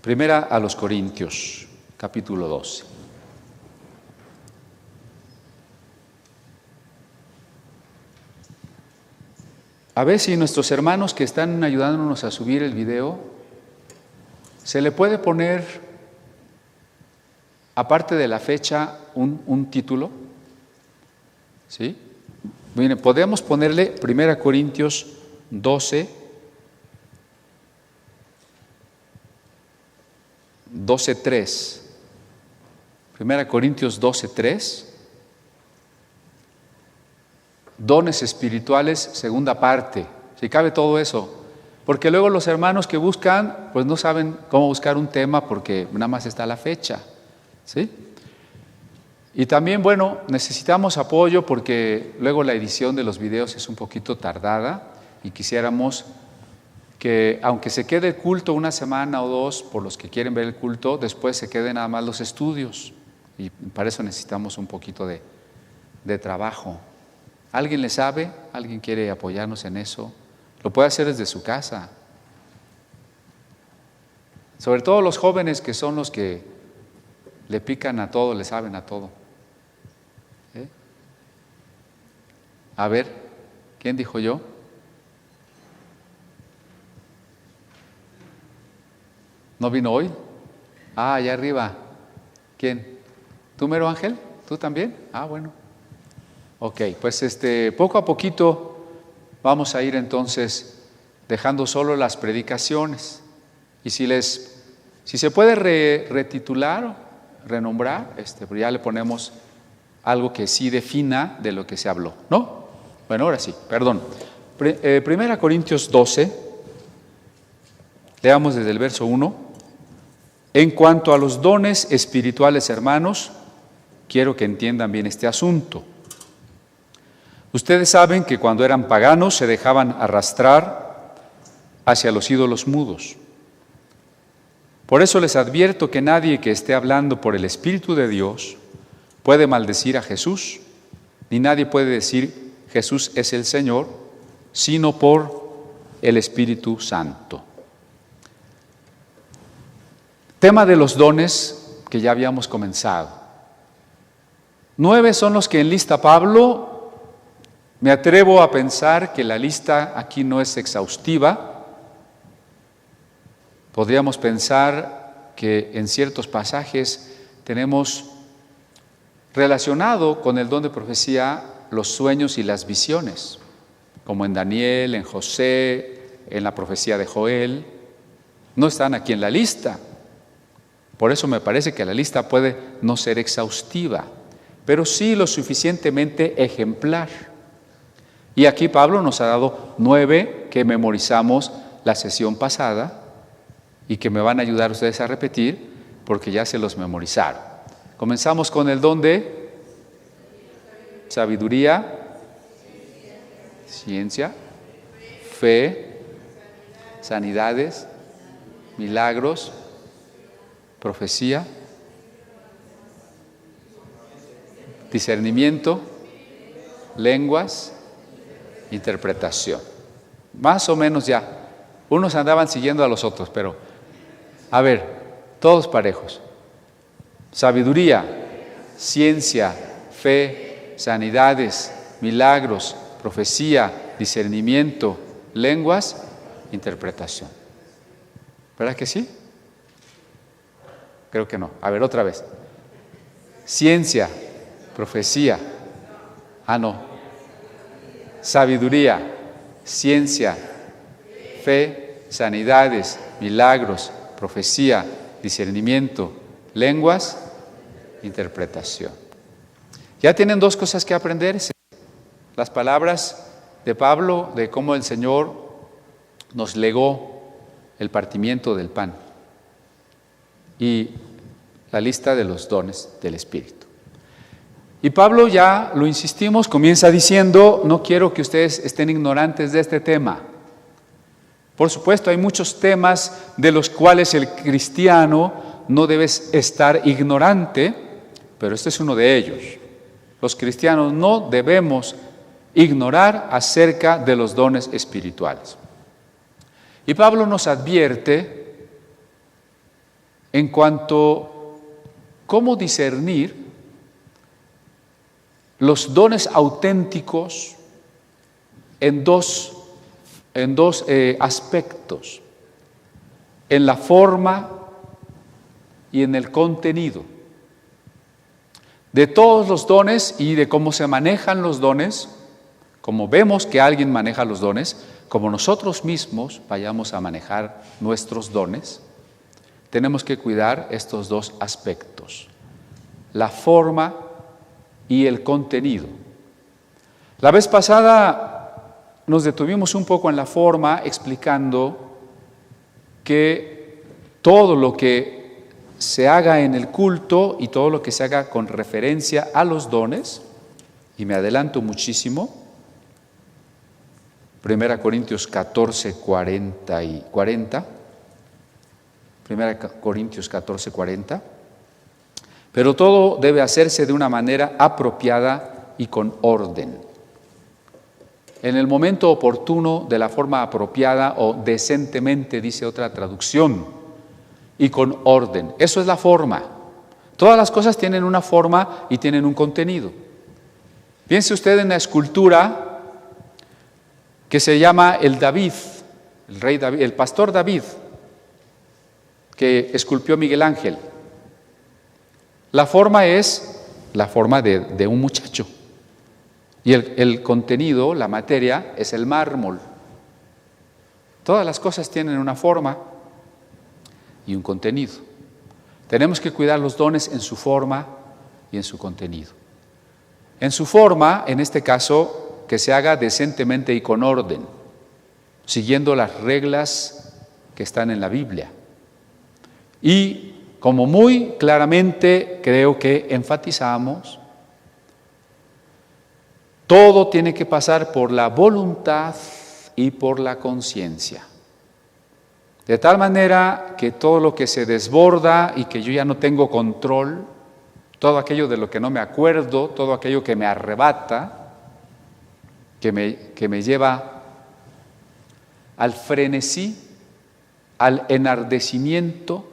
Primera a los Corintios, capítulo 12. A ver si nuestros hermanos que están ayudándonos a subir el video, se le puede poner, aparte de la fecha, un título. ¿Sí? Miren, podemos ponerle 1 Corintios 12, 12:3. 1 Corintios 12:3. Dones espirituales, segunda parte. Si cabe todo eso. Porque luego los hermanos que buscan, pues no saben cómo buscar un tema porque nada más está la fecha. ¿Sí? Y también, bueno, necesitamos apoyo porque luego la edición de los videos es un poquito tardada y quisiéramos que, aunque se quede el culto una semana o dos por los que quieren ver el culto, después se queden nada más los estudios. Y para eso necesitamos un poquito de trabajo. ¿Alguien le sabe? ¿Alguien quiere apoyarnos en eso? Lo puede hacer desde su casa. Sobre todo los jóvenes que son los que le pican a todo, le saben a todo. A ver, ¿quién dijo yo? ¿No vino hoy? Ah, allá arriba. ¿Quién? ¿Tú, Mero Ángel? ¿Tú también? Ah, bueno. Ok, pues poco a poquito vamos a ir entonces dejando solo las predicaciones. Y si se puede retitular, renombrar, pues ya le ponemos algo que sí defina de lo que se habló, ¿no? Bueno, ahora sí, perdón. 1 Corintios 12, leamos desde el verso 1. En cuanto a los dones espirituales, hermanos, quiero que entiendan bien este asunto. Ustedes saben que cuando eran paganos se dejaban arrastrar hacia los ídolos mudos. Por eso les advierto que nadie que esté hablando por el Espíritu de Dios puede maldecir a Jesús, ni nadie puede decir Jesús es el Señor, sino por el Espíritu Santo. Tema de los dones que ya habíamos comenzado. 9 son los que enlista Pablo. Me atrevo a pensar que la lista aquí no es exhaustiva. Podríamos pensar que en ciertos pasajes tenemos relacionado con el don de profecía los sueños y las visiones, como en Daniel, en José, en la profecía de Joel. No están aquí en la lista. Por eso me parece que la lista puede no ser exhaustiva, pero sí lo suficientemente ejemplar. Y aquí Pablo nos ha dado 9 que memorizamos la sesión pasada y que me van a ayudar ustedes a repetir porque ya se los memorizaron. Comenzamos con el don de sabiduría, ciencia, fe, sanidades, milagros, profecía, discernimiento, lenguas, interpretación. Más o menos ya. Unos andaban siguiendo a los otros, pero a ver, todos parejos. Sabiduría, ciencia, fe, sanidades, milagros, profecía, discernimiento, lenguas, interpretación. ¿Verdad que sí? Creo que no. A ver, otra vez. Ciencia, profecía. Ah, no. Sabiduría, ciencia, fe, sanidades, milagros, profecía, discernimiento, lenguas, interpretación. Ya tienen 2 cosas que aprender. Las palabras de Pablo de cómo el Señor nos legó el partimiento del pan y la lista de los dones del Espíritu. Y Pablo, ya lo insistimos, comienza diciendo, no quiero que ustedes estén ignorantes de este tema. Por supuesto, hay muchos temas de los cuales el cristiano no debe estar ignorante, pero este es uno de ellos. Los cristianos no debemos ignorar acerca de los dones espirituales. Y Pablo nos advierte en cuanto a cómo discernir los dones auténticos en dos aspectos, en la forma y en el contenido. De todos los dones y de cómo se manejan los dones, como vemos que alguien maneja los dones, como nosotros mismos vayamos a manejar nuestros dones, tenemos que cuidar estos dos aspectos, la forma y el contenido. La vez pasada nos detuvimos un poco en la forma explicando que todo lo que se haga en el culto y todo lo que se haga con referencia a los dones, y me adelanto muchísimo, 1 Corintios 14, 40 y 40, 1 Corintios 14, 40, pero todo debe hacerse de una manera apropiada y con orden. En el momento oportuno, de la forma apropiada o decentemente, dice otra traducción, y con orden. Eso es la forma. Todas las cosas tienen una forma y tienen un contenido. Piense usted en la escultura que se llama el David, el rey David, el pastor David, que esculpió Miguel Ángel. La forma es la forma de un muchacho. Y el contenido, la materia, es el mármol. Todas las cosas tienen una forma y un contenido. Tenemos que cuidar los dones en su forma y en su contenido. En su forma, en este caso, que se haga decentemente y con orden, siguiendo las reglas que están en la Biblia. Y como muy claramente creo que enfatizamos, todo tiene que pasar por la voluntad y por la conciencia. De tal manera que todo lo que se desborda y que yo ya no tengo control, todo aquello de lo que no me acuerdo, todo aquello que me arrebata, que me lleva al frenesí, al enardecimiento.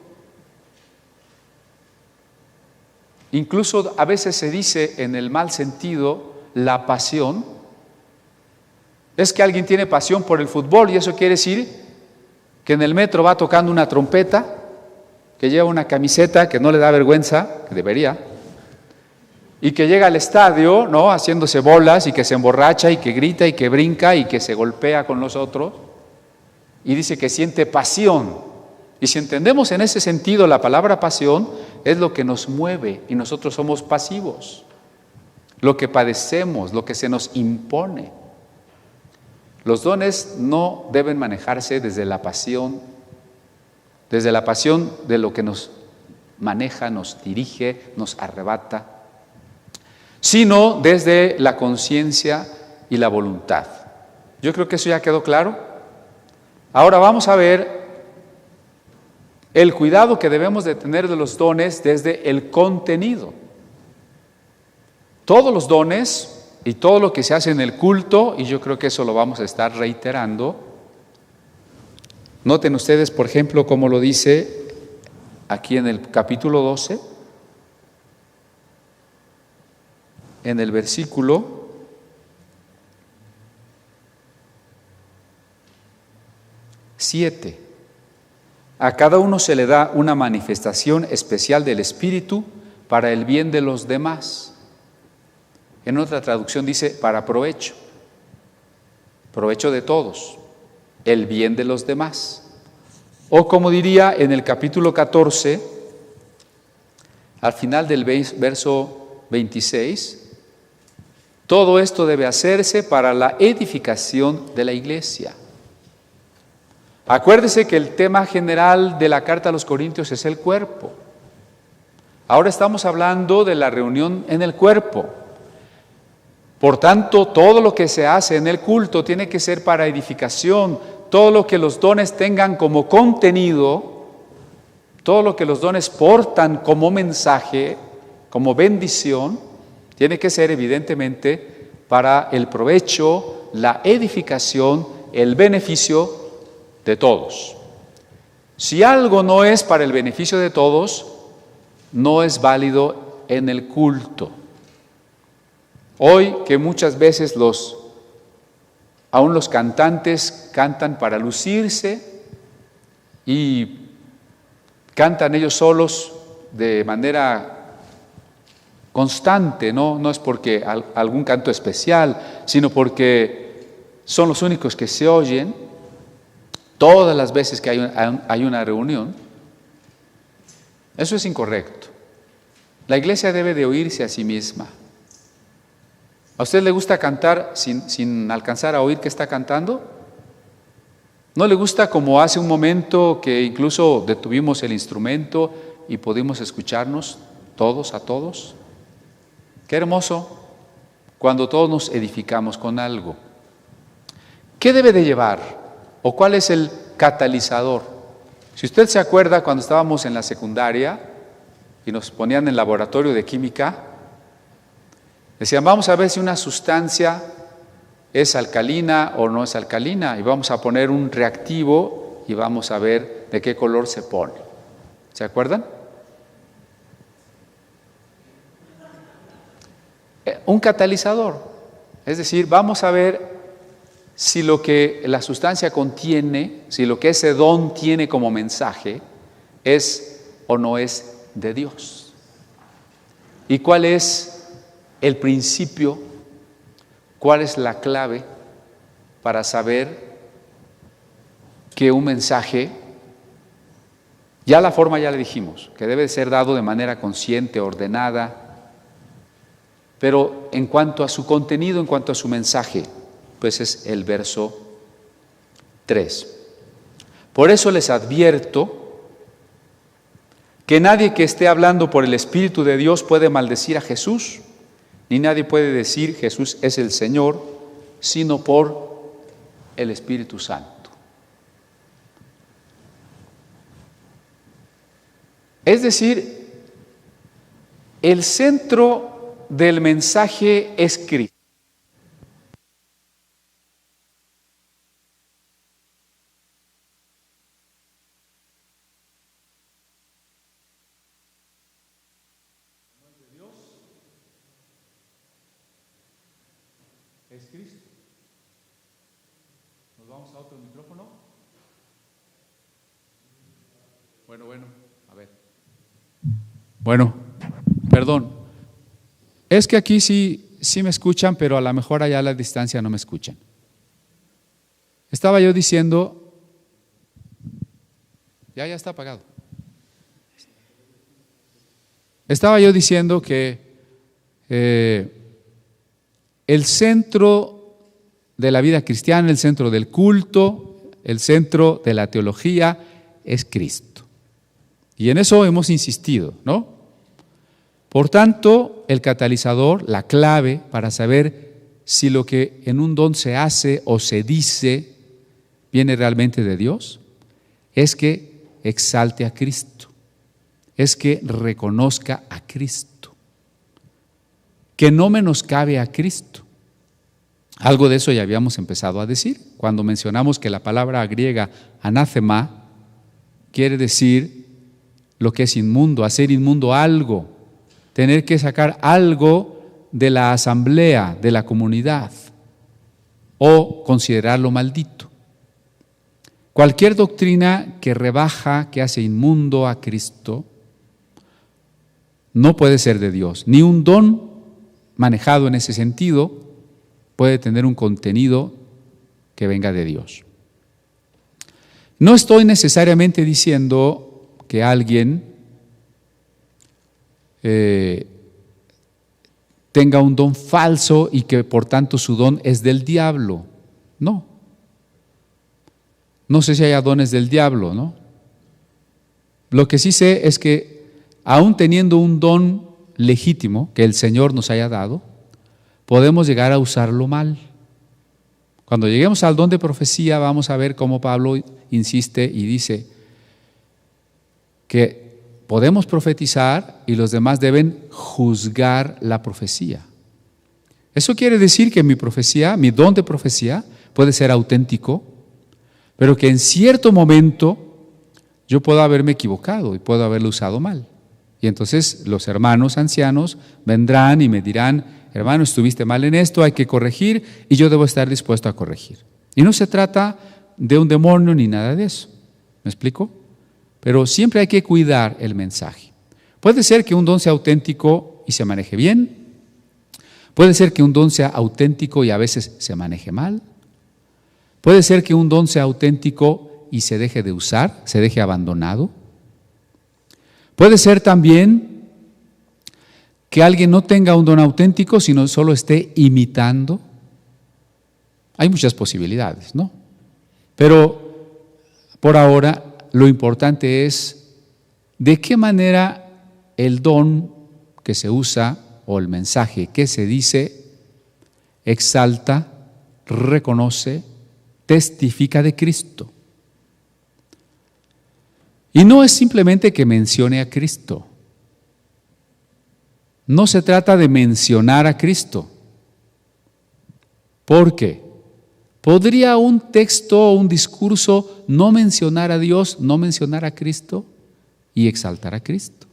Incluso a veces se dice en el mal sentido, la pasión. Es que alguien tiene pasión por el fútbol y eso quiere decir que en el metro va tocando una trompeta, que lleva una camiseta que no le da vergüenza, que debería, y que llega al estadio, ¿no?, haciéndose bolas y que se emborracha y que grita y que brinca y que se golpea con los otros y dice que siente pasión. Y si entendemos en ese sentido la palabra pasión, es lo que nos mueve y nosotros somos pasivos, lo que padecemos, lo que se nos impone. Los dones no deben manejarse desde la pasión de lo que nos maneja, nos dirige, nos arrebata, sino desde la conciencia y la voluntad. Yo creo que eso ya quedó claro. Ahora vamos a ver el cuidado que debemos de tener de los dones desde el contenido. Todos los dones y todo lo que se hace en el culto, y yo creo que eso lo vamos a estar reiterando. Noten ustedes, por ejemplo, cómo lo dice aquí en el capítulo 12, en el versículo 7. A cada uno se le da una manifestación especial del Espíritu para el bien de los demás. En otra traducción dice para provecho de todos, el bien de los demás. O como diría en el capítulo 14, al final del verso 26, todo esto debe hacerse para la edificación de la iglesia. Acuérdese que el tema general de la carta a los Corintios es el cuerpo. Ahora estamos hablando de la reunión en el cuerpo. Por tanto, todo lo que se hace en el culto tiene que ser para edificación. Todo lo que los dones tengan como contenido, todo lo que los dones portan como mensaje, como bendición, tiene que ser evidentemente para el provecho, la edificación, el beneficio de todos. Si algo no es para el beneficio de todos, no es válido en el culto. Hoy que muchas veces aún los cantantes cantan para lucirse y cantan ellos solos de manera constante, no es porque algún canto especial, sino porque son los únicos que se oyen todas las veces que hay una reunión. Eso es incorrecto. La iglesia debe de oírse a sí misma. ¿A usted le gusta cantar sin alcanzar a oír que está cantando? ¿No le gusta como hace un momento que incluso detuvimos el instrumento y pudimos escucharnos todos a todos? Qué hermoso cuando todos nos edificamos con algo. ¿Qué debe de llevar? ¿O cuál es el catalizador? Si usted se acuerda cuando estábamos en la secundaria y nos ponían en el laboratorio de química, decían, vamos a ver si una sustancia es alcalina o no es alcalina, y vamos a poner un reactivo y vamos a ver de qué color se pone. ¿Se acuerdan? Un catalizador. Es decir, vamos a ver si lo que la sustancia contiene, si lo que ese don tiene como mensaje es o no es de Dios. ¿Y cuál es el principio? ¿Cuál es la clave para saber que un mensaje, ya la forma ya le dijimos, que debe ser dado de manera consciente, ordenada, pero en cuanto a su contenido, en cuanto a su mensaje, pues es el verso 3. Por eso les advierto que nadie que esté hablando por el Espíritu de Dios puede maldecir a Jesús, ni nadie puede decir Jesús es el Señor, sino por el Espíritu Santo. Es decir, el centro del mensaje es Cristo. Es Cristo. ¿Nos vamos a otro micrófono? Bueno, a ver. Bueno, perdón. Es que aquí sí me escuchan, pero a lo mejor allá a la distancia no me escuchan. Estaba yo diciendo, ya está apagado. Estaba yo diciendo que el centro de la vida cristiana, el centro del culto, el centro de la teología es Cristo. Y en eso hemos insistido, ¿no? Por tanto, el catalizador, la clave para saber si lo que en un don se hace o se dice viene realmente de Dios, es que exalte a Cristo, es que reconozca a Cristo, que no menoscabe a Cristo. Algo de eso ya habíamos empezado a decir cuando mencionamos que la palabra griega anátema quiere decir lo que es inmundo, hacer inmundo algo, tener que sacar algo de la asamblea, de la comunidad, o considerarlo maldito. Cualquier doctrina que rebaja, que hace inmundo a Cristo, no puede ser de Dios. Ni un don manejado en ese sentido puede tener un contenido que venga de Dios. No estoy necesariamente diciendo que alguien tenga un don falso y que por tanto su don es del diablo. No. No sé si haya dones del diablo, ¿no? Lo que sí sé es que aún teniendo un don legítimo que el Señor nos haya dado, podemos llegar a usarlo mal. Cuando lleguemos al don de profecía vamos a ver cómo Pablo insiste y dice que podemos profetizar y los demás deben juzgar la profecía. Eso quiere decir que mi profecía, mi don de profecía puede ser auténtico, pero que en cierto momento Yo puedo haberme equivocado y puedo haberlo usado mal. Y entonces los hermanos ancianos vendrán y me dirán, hermano, estuviste mal en esto, hay que corregir, y yo debo estar dispuesto a corregir. Y no se trata de un demonio ni nada de eso. ¿Me explico? Pero siempre hay que cuidar el mensaje. Puede ser que un don sea auténtico y se maneje bien. Puede ser que un don sea auténtico y a veces se maneje mal. Puede ser que un don sea auténtico y se deje de usar, se deje abandonado. Puede ser también que alguien no tenga un don auténtico, sino solo esté imitando. Hay muchas posibilidades, ¿no? Pero por ahora lo importante es de qué manera el don que se usa o el mensaje que se dice exalta, reconoce, testifica de Cristo. Y no es simplemente que mencione a Cristo. No se trata de mencionar a Cristo. ¿Por qué? ¿Podría un texto o un discurso no mencionar a Dios, no mencionar a Cristo y exaltar a Cristo?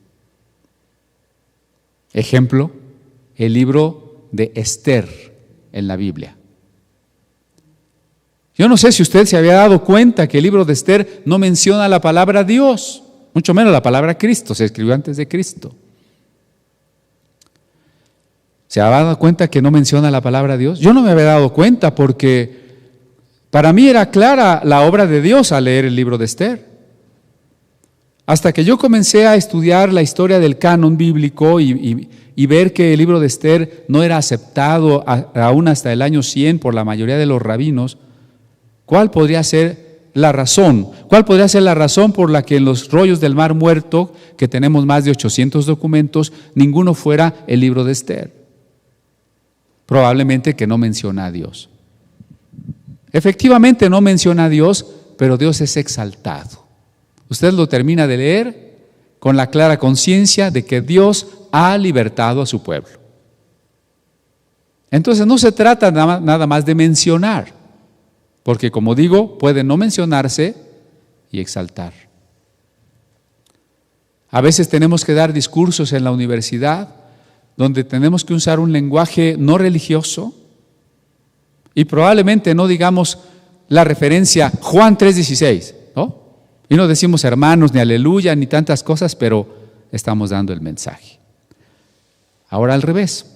Ejemplo, el libro de Esther en la Biblia. Yo no sé si usted se había dado cuenta que el libro de Esther no menciona la palabra Dios, mucho menos la palabra Cristo, se escribió antes de Cristo. ¿Se había dado cuenta que no menciona la palabra Dios? Yo no me había dado cuenta porque para mí era clara la obra de Dios al leer el libro de Esther. Hasta que yo comencé a estudiar la historia del canon bíblico y ver que el libro de Esther no era aceptado aún hasta el año 100 por la mayoría de los rabinos, ¿cuál podría ser la razón? ¿Cuál podría ser la razón por la que en los rollos del Mar Muerto, que tenemos más de 800 documentos, ninguno fuera el libro de Esther? Probablemente que no menciona a Dios. Efectivamente no menciona a Dios, pero Dios es exaltado. Usted lo termina de leer con la clara conciencia de que Dios ha libertado a su pueblo. Entonces no se trata nada más de mencionar, porque como digo, puede no mencionarse y exaltar. A veces tenemos que dar discursos en la universidad donde tenemos que usar un lenguaje no religioso y probablemente no digamos la referencia Juan 3:16, ¿no? Y no decimos hermanos, ni aleluya, ni tantas cosas, pero estamos dando el mensaje. Ahora al revés,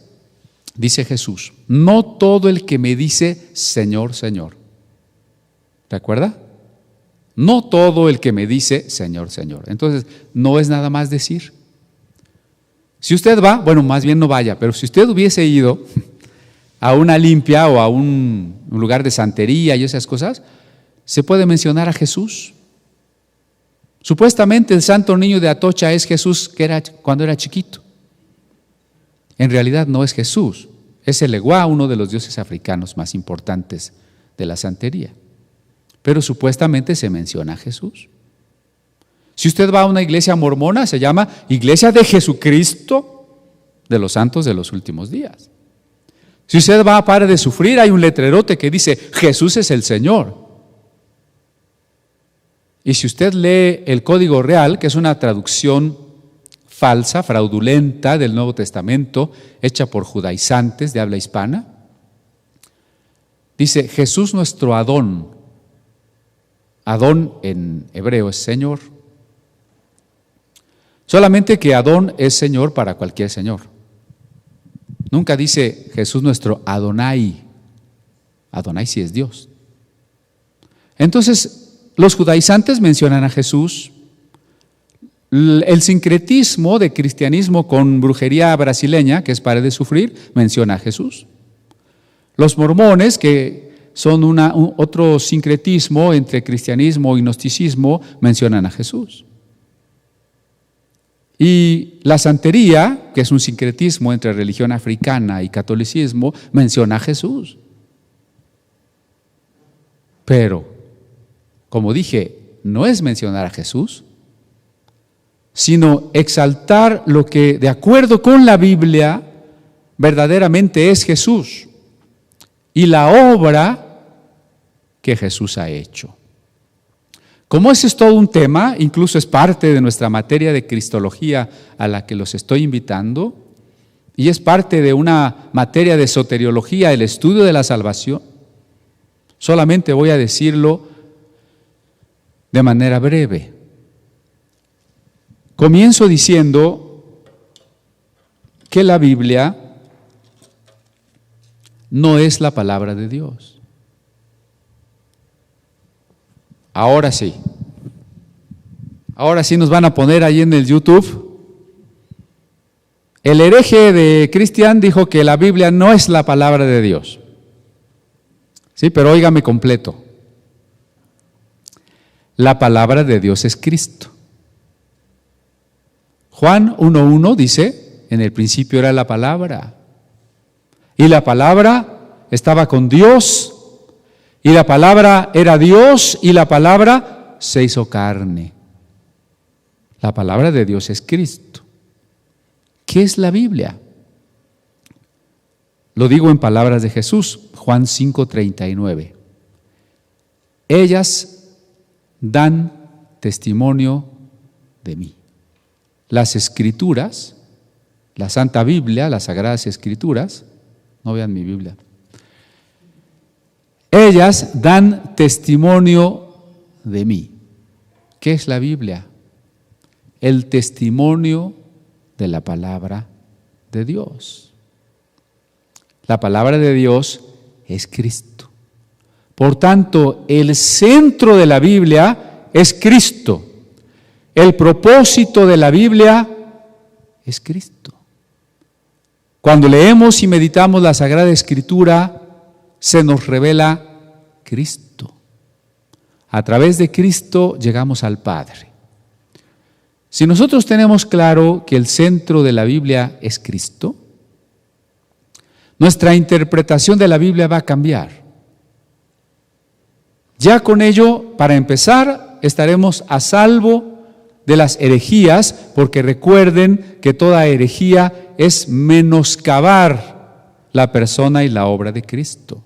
dice Jesús, no todo el que me dice Señor, Señor. ¿Recuerda? No todo el que me dice Señor, Señor. Entonces, no es nada más decir. Si usted va, bueno, más bien no vaya, pero si usted hubiese ido a una limpia o a un lugar de santería y esas cosas, se puede mencionar a Jesús. Supuestamente el santo niño de Atocha es Jesús que era cuando era chiquito. En realidad no es Jesús, es el Eguá, uno de los dioses africanos más importantes de la santería. Pero supuestamente se menciona a Jesús. Si usted va a una iglesia mormona, se llama Iglesia de Jesucristo de los Santos de los Últimos Días. Si usted va a Pare de Sufrir, hay un letrerote que dice Jesús es el Señor. Y si usted lee el Código Real, que es una traducción falsa, fraudulenta del Nuevo Testamento, hecha por judaizantes de habla hispana, dice Jesús nuestro Adón. Adón en hebreo es Señor. Solamente que Adón es Señor para cualquier Señor. Nunca dice Jesús nuestro Adonai. Adonai sí es Dios. Entonces, los judaizantes mencionan a Jesús. El sincretismo de cristianismo con brujería brasileña, que es Pare de Sufrir, menciona a Jesús. Los mormones, que son otro sincretismo entre cristianismo y gnosticismo, mencionan a Jesús. Y la santería, que es un sincretismo entre religión africana y catolicismo, menciona a Jesús. Pero, como dije, no es mencionar a Jesús, sino exaltar lo que, de acuerdo con la Biblia, verdaderamente es Jesús y la obra que Jesús ha hecho. Como ese es todo un tema, incluso es parte de nuestra materia de cristología a la que los estoy invitando, y es parte de una materia de soteriología, el estudio de la salvación, solamente voy a decirlo de manera breve. Comienzo diciendo que la Biblia no es la palabra de Dios. Ahora sí nos van a poner ahí en el YouTube. El hereje de Cristian dijo que la Biblia no es la palabra de Dios. Sí, pero óigame completo. La palabra de Dios es Cristo. Juan 1:1 dice, en el principio era la palabra, y la palabra estaba con Dios, y la palabra era Dios, y la palabra se hizo carne. La palabra de Dios es Cristo. ¿Qué es la Biblia? Lo digo en palabras de Jesús, Juan 5:39. Ellas dan testimonio de mí. Las Escrituras, la Santa Biblia, las Sagradas Escrituras, no vean mi Biblia, ellas dan testimonio de mí. ¿Qué es la Biblia? El testimonio de la palabra de Dios. La palabra de Dios es Cristo. Por tanto, el centro de la Biblia es Cristo. El propósito de la Biblia es Cristo. Cuando leemos y meditamos la Sagrada Escritura, se nos revela Cristo. A través de Cristo llegamos al Padre. Si nosotros tenemos claro que el centro de la Biblia es Cristo, nuestra interpretación de la Biblia va a cambiar. Ya con ello, para empezar, estaremos a salvo de las herejías, porque recuerden que toda herejía es menoscabar la persona y la obra de Cristo.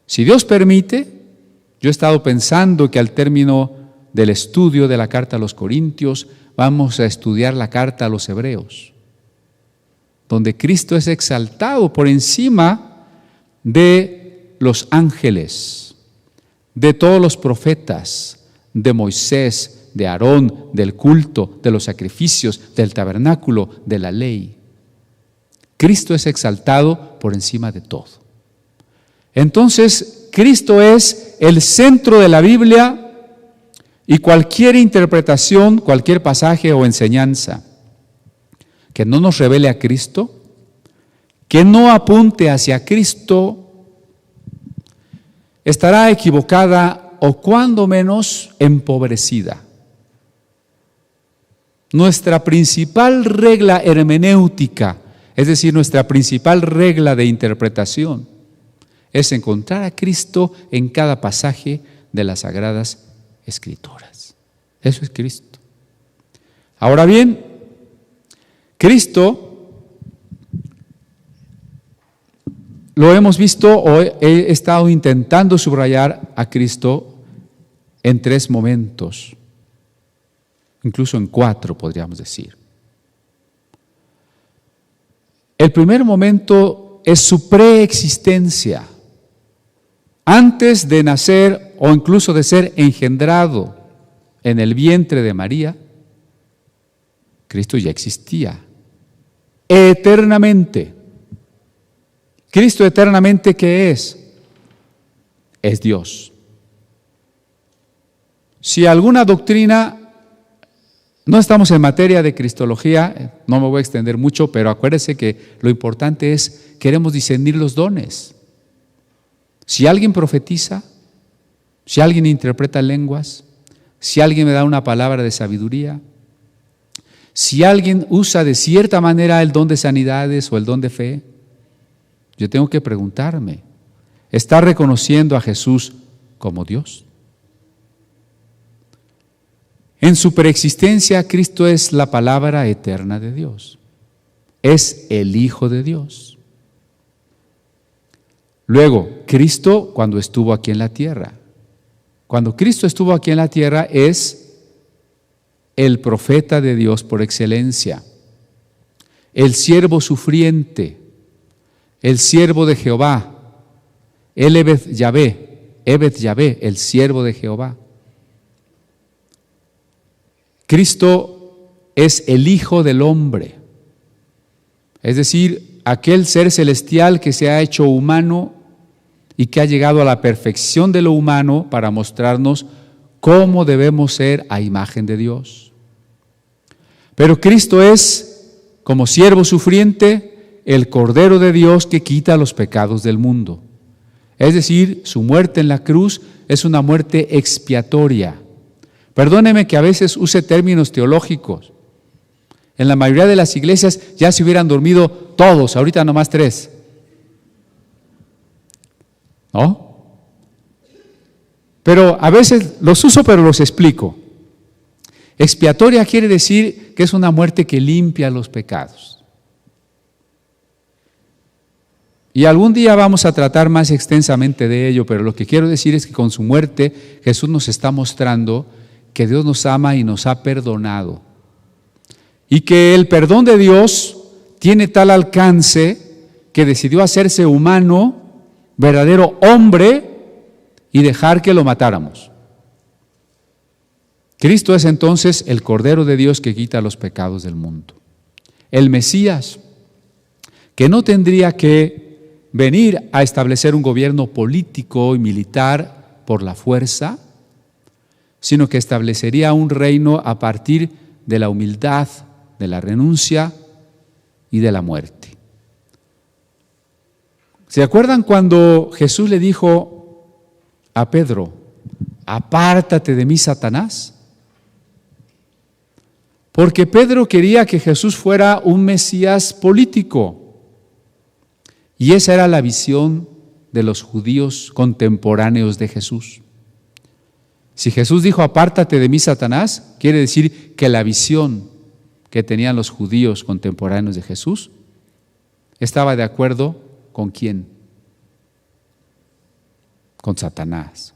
Si Dios permite, yo he estado pensando que al término del estudio de la carta a los Corintios, vamos a estudiar la carta a los Hebreos, donde Cristo es exaltado por encima de los ángeles, de todos los profetas, de Moisés, de Aarón, del culto, de los sacrificios, del tabernáculo, de la ley. Cristo es exaltado por encima de todo. Entonces, Cristo es el centro de la Biblia, y cualquier interpretación, cualquier pasaje o enseñanza que no nos revele a Cristo, que no apunte hacia Cristo, estará equivocada o cuando menos empobrecida. Nuestra principal regla hermenéutica, es decir, nuestra principal regla de interpretación, es encontrar a Cristo en cada pasaje de las Sagradas Escrituras. Eso es Cristo. Ahora bien, Cristo lo hemos visto o he estado intentando subrayar a Cristo en 3 momentos, incluso en 4 podríamos decir. El primer momento es su preexistencia. Antes de nacer o incluso de ser engendrado en el vientre de María, Cristo ya existía eternamente. Cristo eternamente, ¿qué es? Es Dios. Si alguna doctrina, no estamos en materia de cristología, no me voy a extender mucho, pero acuérdese que lo importante es, queremos discernir los dones. Si alguien profetiza, si alguien interpreta lenguas, si alguien me da una palabra de sabiduría, si alguien usa de cierta manera el don de sanidades o el don de fe, yo tengo que preguntarme, ¿está reconociendo a Jesús como Dios? En su preexistencia, Cristo es la palabra eterna de Dios, es el Hijo de Dios. Luego, Cristo cuando estuvo aquí en la tierra, Cuando Cristo estuvo aquí en la tierra es el profeta de Dios por excelencia, el siervo sufriente, el siervo de Jehová, el Ebed Yahvé, el siervo de Jehová. Cristo es el Hijo del hombre, es decir, aquel ser celestial que se ha hecho humano y que ha llegado a la perfección de lo humano para mostrarnos cómo debemos ser a imagen de Dios. Pero Cristo es, como siervo sufriente, el Cordero de Dios que quita los pecados del mundo. Es decir, su muerte en la cruz es una muerte expiatoria. Perdóneme que a veces use términos teológicos. En la mayoría de las iglesias ya se hubieran dormido todos, ahorita nomás 3. ¿No? Pero a veces los uso, pero los explico. Expiatoria quiere decir que es una muerte que limpia los pecados. Y algún día vamos a tratar más extensamente de ello, pero lo que quiero decir es que con su muerte Jesús nos está mostrando que Dios nos ama y nos ha perdonado. Y que el perdón de Dios tiene tal alcance que decidió hacerse humano, verdadero hombre, y dejar que lo matáramos. Cristo es entonces el Cordero de Dios que quita los pecados del mundo. El Mesías, que no tendría que venir a establecer un gobierno político y militar por la fuerza, sino que establecería un reino a partir de la humildad, de la renuncia y de la muerte. ¿Se acuerdan cuando Jesús le dijo a Pedro, apártate de mí, Satanás? Porque Pedro quería que Jesús fuera un Mesías político. Y esa era la visión de los judíos contemporáneos de Jesús. Si Jesús dijo, apártate de mí, Satanás, quiere decir que la visión que tenían los judíos contemporáneos de Jesús estaba de acuerdo ¿con quién? Con Satanás.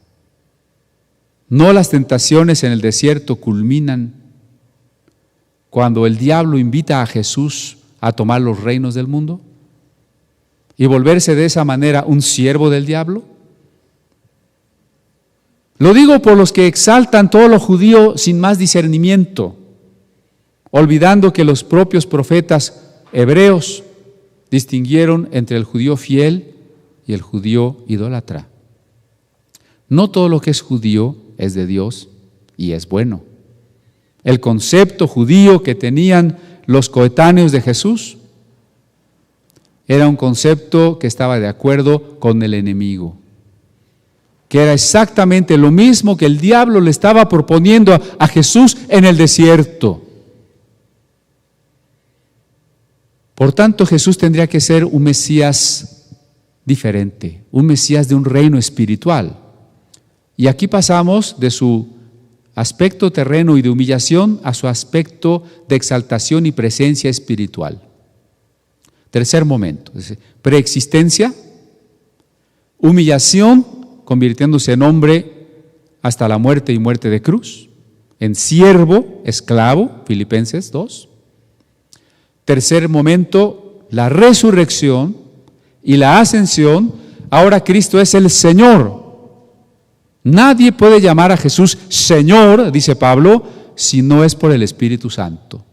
No las tentaciones en el desierto culminan cuando el diablo invita a Jesús a tomar los reinos del mundo y volverse de esa manera un siervo del diablo. Lo digo por los que exaltan todo lo judío sin más discernimiento, olvidando que los propios profetas hebreos distinguieron entre el judío fiel y el judío idólatra. No todo lo que es judío es de Dios y es bueno. El concepto judío que tenían los coetáneos de Jesús era un concepto que estaba de acuerdo con el enemigo, que era exactamente lo mismo que el diablo le estaba proponiendo a Jesús en el desierto. Por tanto, Jesús tendría que ser un Mesías diferente, un Mesías de un reino espiritual. Y aquí pasamos de su aspecto terreno y de humillación a su aspecto de exaltación y presencia espiritual. Tercer momento, preexistencia, humillación, convirtiéndose en hombre hasta la muerte y muerte de cruz, en siervo, esclavo, Filipenses 2. Tercer momento, la resurrección y la ascensión. Ahora Cristo es el Señor. Nadie puede llamar a Jesús Señor, dice Pablo, si no es por el Espíritu Santo.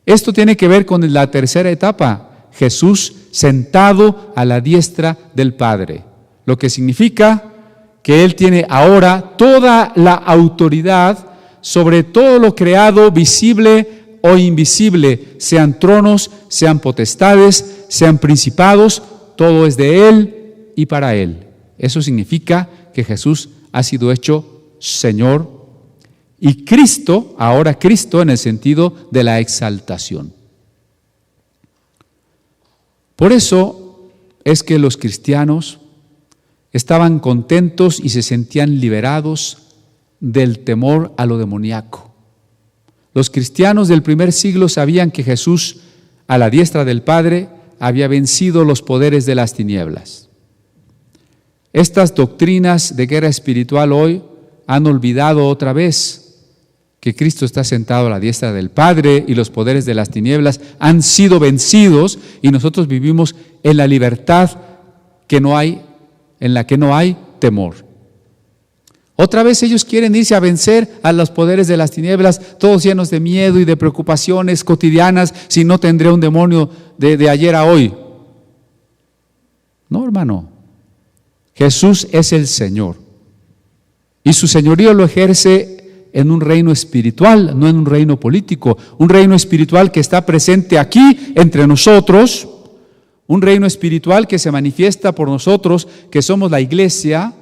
Esto tiene que ver con la tercera etapa, Jesús sentado a la diestra del Padre, lo que significa que Él tiene ahora toda la autoridad sobre todo lo creado, visible o invisible, sean tronos, sean potestades, sean principados, todo es de Él y para Él. Eso significa que Jesús ha sido hecho Señor y Cristo, ahora Cristo en el sentido de la exaltación. Por eso es que los cristianos estaban contentos y se sentían liberados del temor a lo demoníaco. Los cristianos del primer siglo sabían que Jesús, a la diestra del Padre, había vencido los poderes de las tinieblas. Estas doctrinas de guerra espiritual hoy han olvidado otra vez que Cristo está sentado a la diestra del Padre y los poderes de las tinieblas han sido vencidos y nosotros vivimos en la libertad en la que no hay temor. Otra vez ellos quieren irse a vencer a los poderes de las tinieblas, todos llenos de miedo y de preocupaciones cotidianas, si no tendré un demonio de ayer a hoy. No, hermano, Jesús es el Señor y su señorío lo ejerce en un reino espiritual, no en un reino político, un reino espiritual que está presente aquí entre nosotros, un reino espiritual que se manifiesta por nosotros, que somos la iglesia,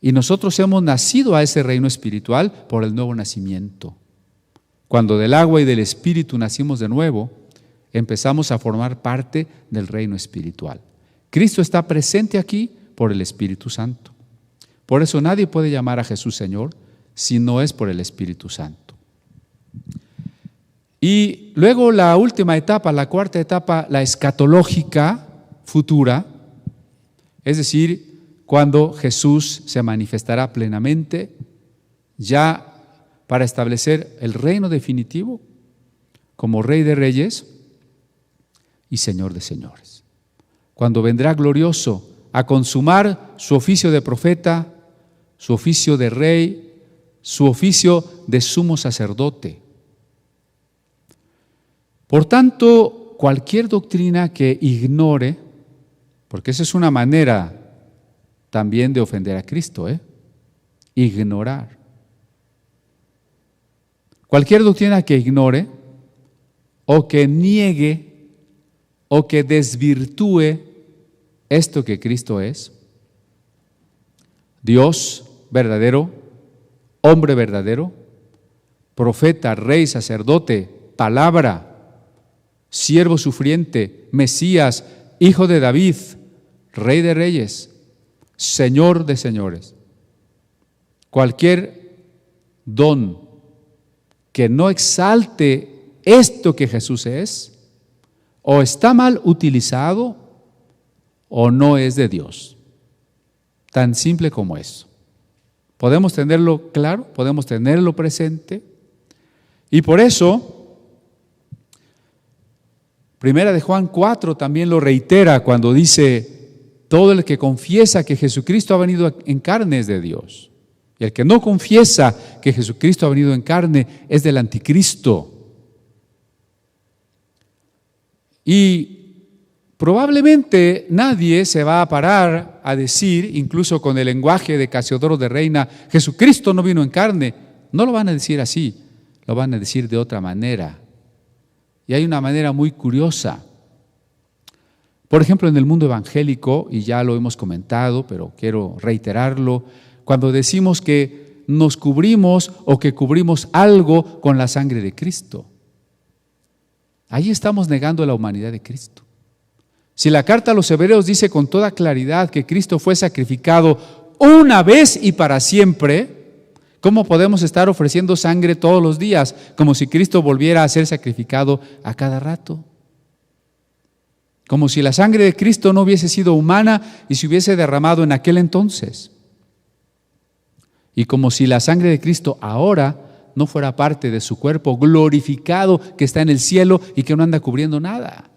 y nosotros hemos nacido a ese reino espiritual por el nuevo nacimiento. Cuando del agua y del espíritu nacimos de nuevo, empezamos a formar parte del reino espiritual. Cristo está presente aquí por el Espíritu Santo. Por eso nadie puede llamar a Jesús Señor si no es por el Espíritu Santo. Y luego la última etapa, la cuarta etapa, la escatológica futura, es decir, cuando Jesús se manifestará plenamente ya para establecer el reino definitivo como Rey de Reyes y Señor de Señores. Cuando vendrá glorioso a consumar su oficio de profeta, su oficio de rey, su oficio de sumo sacerdote. Por tanto, cualquier doctrina que ignore, porque esa es una manera también de ofender a Cristo, ignorar. Cualquier doctrina que ignore o que niegue o que desvirtúe esto que Cristo es, Dios verdadero, hombre verdadero, profeta, rey, sacerdote, palabra, siervo sufriente, Mesías, hijo de David, Rey de Reyes, Señor de señores. Cualquier don que no exalte esto que Jesús es, o está mal utilizado o no es de Dios. Tan simple como eso. Podemos tenerlo claro, podemos tenerlo presente, y por eso Primera de Juan 4 también lo reitera cuando dice: todo el que confiesa que Jesucristo ha venido en carne es de Dios. Y el que no confiesa que Jesucristo ha venido en carne es del anticristo. Y probablemente nadie se va a parar a decir, incluso con el lenguaje de Casiodoro de Reina, Jesucristo no vino en carne. No lo van a decir así, lo van a decir de otra manera. Y hay una manera muy curiosa. Por ejemplo, en el mundo evangélico, y ya lo hemos comentado, pero quiero reiterarlo, cuando decimos que nos cubrimos o que cubrimos algo con la sangre de Cristo, ahí estamos negando la humanidad de Cristo. Si la carta a los Hebreos dice con toda claridad que Cristo fue sacrificado una vez y para siempre, ¿cómo podemos estar ofreciendo sangre todos los días como si Cristo volviera a ser sacrificado a cada rato? Como si la sangre de Cristo no hubiese sido humana y se hubiese derramado en aquel entonces. Y como si la sangre de Cristo ahora no fuera parte de su cuerpo glorificado que está en el cielo y que no anda cubriendo nada.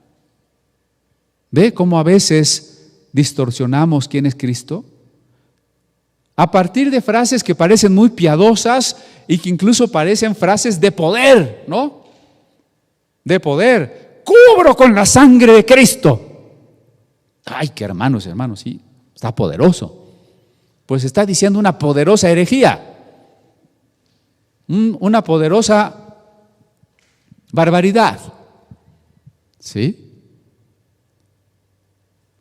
¿Ve cómo a veces distorsionamos quién es Cristo? A partir de frases que parecen muy piadosas y que incluso parecen frases de poder, ¿no? De poder. Cubro con la sangre de Cristo. Ay, qué hermanos, sí, está poderoso. Pues está diciendo una poderosa herejía, una poderosa barbaridad. ¿Sí?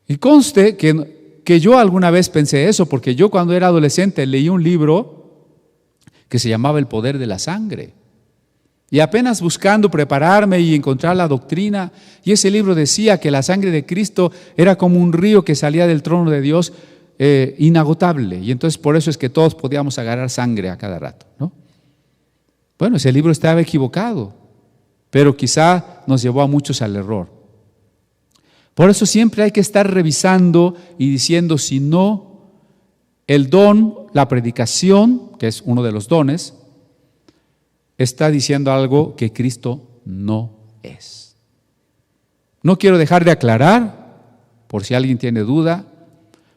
Y conste que yo alguna vez pensé eso, porque yo cuando era adolescente leí un libro que se llamaba El poder de la sangre. Y apenas buscando prepararme y encontrar la doctrina, y ese libro decía que la sangre de Cristo era como un río que salía del trono de Dios, inagotable, y entonces por eso es que todos podíamos agarrar sangre a cada rato, ¿no? Bueno, ese libro estaba equivocado, pero quizá nos llevó a muchos al error. Por eso siempre hay que estar revisando y diciendo, si no El don, la predicación, que es uno de los dones, está diciendo algo que Cristo no es. No quiero dejar de aclarar, por si alguien tiene duda,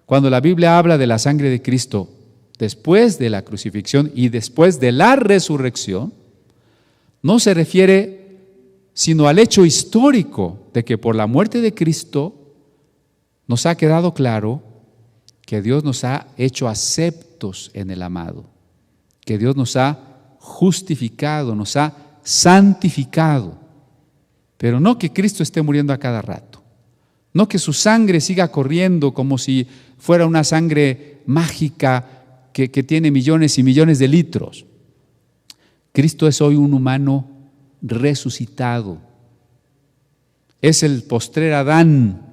cuando la Biblia habla de la sangre de Cristo después de la crucifixión y después de la resurrección, no se refiere sino al hecho histórico de que por la muerte de Cristo nos ha quedado claro que Dios nos ha hecho aceptos en el amado, que Dios nos ha justificado, nos ha santificado, pero no que Cristo esté muriendo a cada rato, no que su sangre siga corriendo como si fuera una sangre mágica que tiene millones y millones de litros. Cristo es hoy un humano resucitado, es el postrer Adán,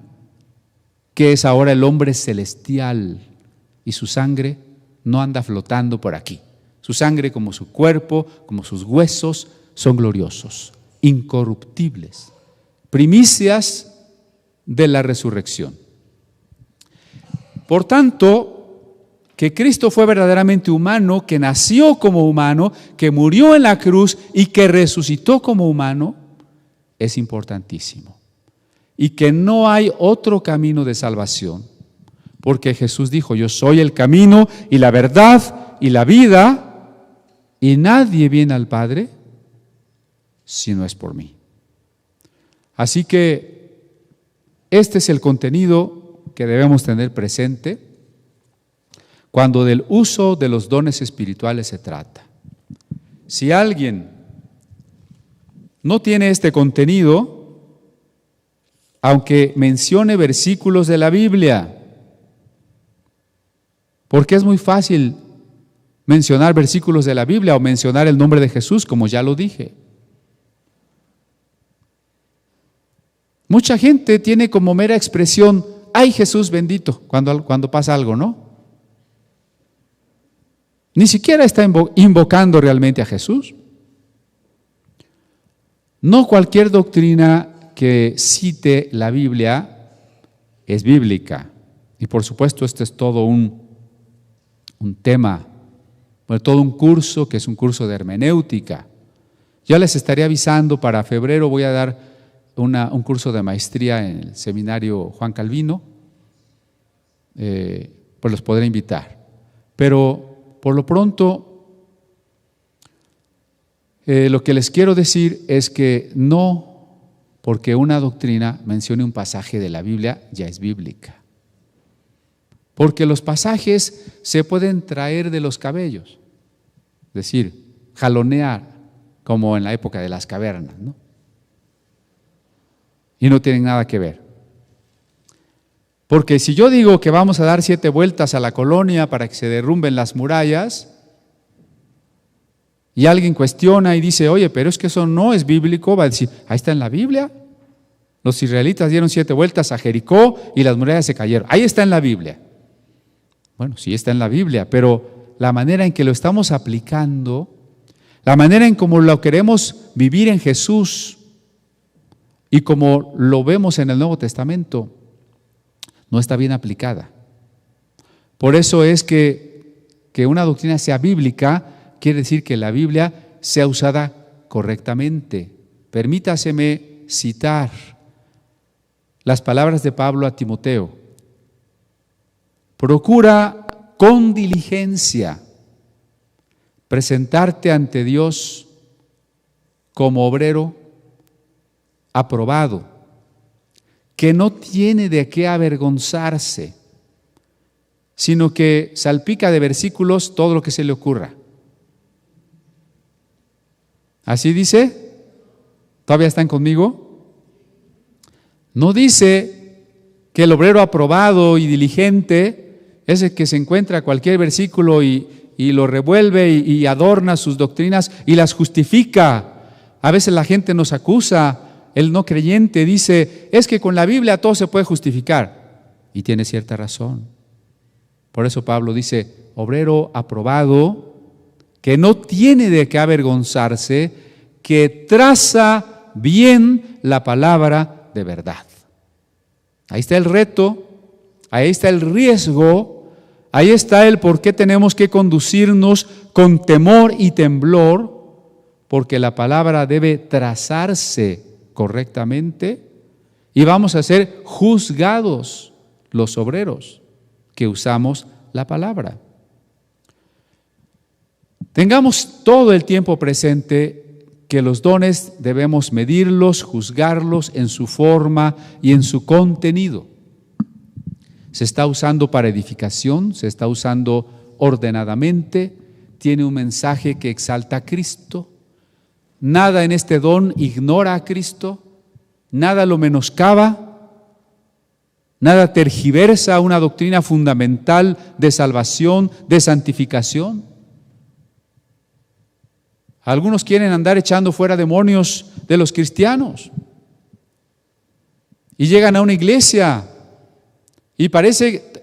que es ahora el hombre celestial, y su sangre no anda flotando por aquí. Su sangre, como su cuerpo, como sus huesos, son gloriosos, incorruptibles, primicias de la resurrección. Por tanto, que Cristo fue verdaderamente humano, que nació como humano, que murió en la cruz y que resucitó como humano, es importantísimo. Y que no hay otro camino de salvación, porque Jesús dijo: yo soy el camino y la verdad y la vida, y nadie viene al Padre si no es por mí. Así que este es el contenido que debemos tener presente cuando del uso de los dones espirituales se trata. Si alguien no tiene este contenido, aunque mencione versículos de la Biblia, porque es muy fácil mencionar versículos de la Biblia o mencionar el nombre de Jesús, como ya lo dije. Mucha gente tiene como mera expresión: ¡ay, Jesús bendito!, cuando pasa algo, ¿no? Ni siquiera está invocando realmente a Jesús. No cualquier doctrina que cite la Biblia es bíblica. Y por supuesto, este es todo un tema, todo un curso que es un curso de hermenéutica. Ya les estaré avisando, para febrero voy a dar un curso de maestría en el seminario Juan Calvino, pues los podré invitar. Pero por lo pronto, lo que les quiero decir es que no porque una doctrina mencione un pasaje de la Biblia ya es bíblica. Porque los pasajes se pueden traer de los cabellos, es decir, jalonear, como en la época de las cavernas, ¿no? Y no tienen nada que ver. Porque si yo digo que vamos a dar 7 vueltas a la colonia para que se derrumben las murallas, y alguien cuestiona y dice: oye, pero es que eso no es bíblico, va a decir: ahí está en la Biblia. Los israelitas dieron 7 vueltas a Jericó y las murallas se cayeron. Ahí está en la Biblia. Bueno, sí está en la Biblia, pero la manera en que lo estamos aplicando, la manera en cómo lo queremos vivir en Jesús y como lo vemos en el Nuevo Testamento, no está bien aplicada. Por eso es que una doctrina sea bíblica quiere decir que la Biblia sea usada correctamente. Permítaseme citar las palabras de Pablo a Timoteo: procura con diligencia presentarte ante Dios como obrero aprobado, que no tiene de qué avergonzarse, sino que salpica de versículos todo lo que se le ocurra. ¿Así dice? ¿Todavía están conmigo? No dice que el obrero aprobado y diligente es el que se encuentra cualquier versículo y lo revuelve y adorna sus doctrinas y las justifica. A veces la gente nos acusa, el no creyente dice: es que con la Biblia todo se puede justificar. Y tiene cierta razón. Por eso Pablo dice: obrero aprobado, que no tiene de qué avergonzarse, que traza bien la palabra de verdad. Ahí está el reto, ahí está el riesgo Ahí está el por qué tenemos que conducirnos con temor y temblor, porque la palabra debe trazarse correctamente y vamos a ser juzgados los obreros que usamos la palabra. Tengamos todo el tiempo presente que los dones debemos medirlos, juzgarlos en su forma y en su contenido. Se está usando para edificación, se está usando ordenadamente, tiene un mensaje que exalta a Cristo. Nada en este don ignora a Cristo, nada lo menoscaba, nada tergiversa una doctrina fundamental de salvación, de santificación. Algunos quieren andar echando fuera demonios de los cristianos y llegan a una iglesia y parece,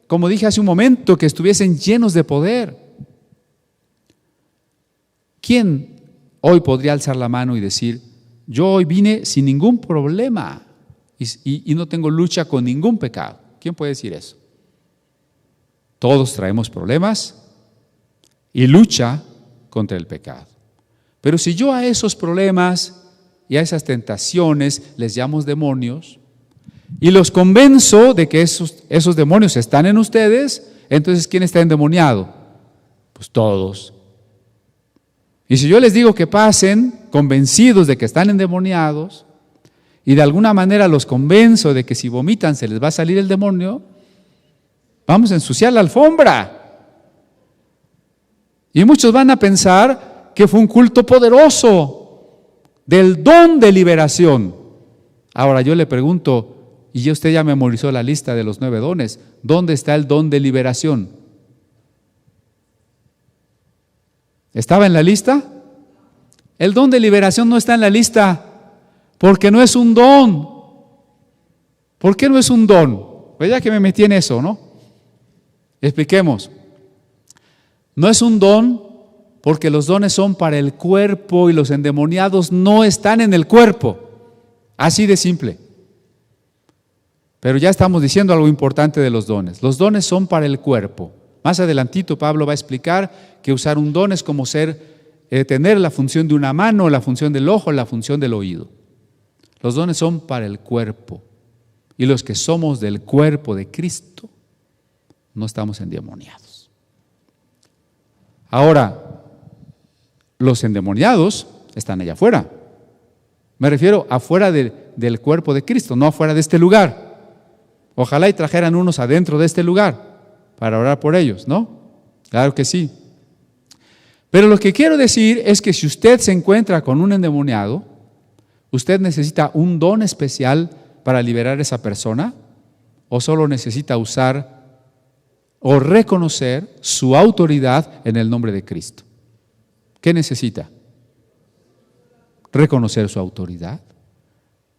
como dije hace un momento, que estuviesen llenos de poder. ¿Quién hoy podría alzar la mano y decir, yo hoy vine sin ningún problema y no tengo lucha con ningún pecado? ¿Quién puede decir eso? Todos traemos problemas y lucha contra el pecado. Pero si yo a esos problemas y a esas tentaciones les llamo demonios y los convenzo de que esos demonios están en ustedes, entonces ¿quién está endemoniado? Pues todos. Y si yo les digo que pasen convencidos de que están endemoniados y de alguna manera los convenzo de que si vomitan se les va a salir el demonio, vamos a ensuciar la alfombra. Y muchos van a pensar que fue un culto poderoso del don de liberación. Ahora yo le pregunto, y ya usted ya memorizó la lista de los 9 dones, ¿dónde está el don de liberación? ¿Estaba en la lista? El don de liberación no está en la lista porque no es un don. ¿Por qué no es un don? Pues ya que me metí en eso, ¿no? Expliquemos. No es un don porque los dones son para el cuerpo y los endemoniados no están en el cuerpo. Así de simple. Pero ya estamos diciendo algo importante de los dones. Los dones son para el cuerpo. Más adelantito Pablo va a explicar que usar un don es como tener la función de una mano, la función del ojo, la función del oído. Los dones son para el cuerpo. Y los que somos del cuerpo de Cristo no estamos endemoniados. Ahora, los endemoniados están allá afuera. Me refiero afuera del cuerpo de Cristo, no afuera de este lugar. Ojalá y trajeran unos adentro de este lugar para orar por ellos, ¿no? Claro que sí. Pero lo que quiero decir es que si usted se encuentra con un endemoniado, ¿usted necesita un don especial para liberar a esa persona? ¿O solo necesita usar o reconocer su autoridad en el nombre de Cristo? ¿Qué necesita? Reconocer su autoridad.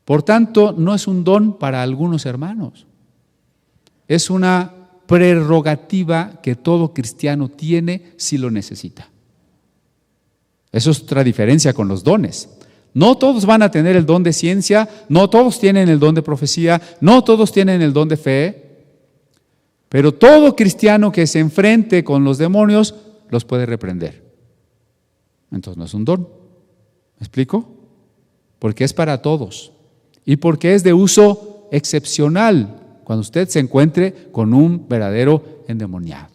Por tanto, no es un don para algunos hermanos. Es una prerrogativa que todo cristiano tiene si lo necesita. Eso es otra diferencia con los dones. No todos van a tener el don de ciencia, no todos tienen el don de profecía, no todos tienen el don de fe, pero todo cristiano que se enfrente con los demonios los puede reprender. Entonces no es un don. ¿Me explico? Porque es para todos y porque es de uso excepcional cuando usted se encuentre con un verdadero endemoniado.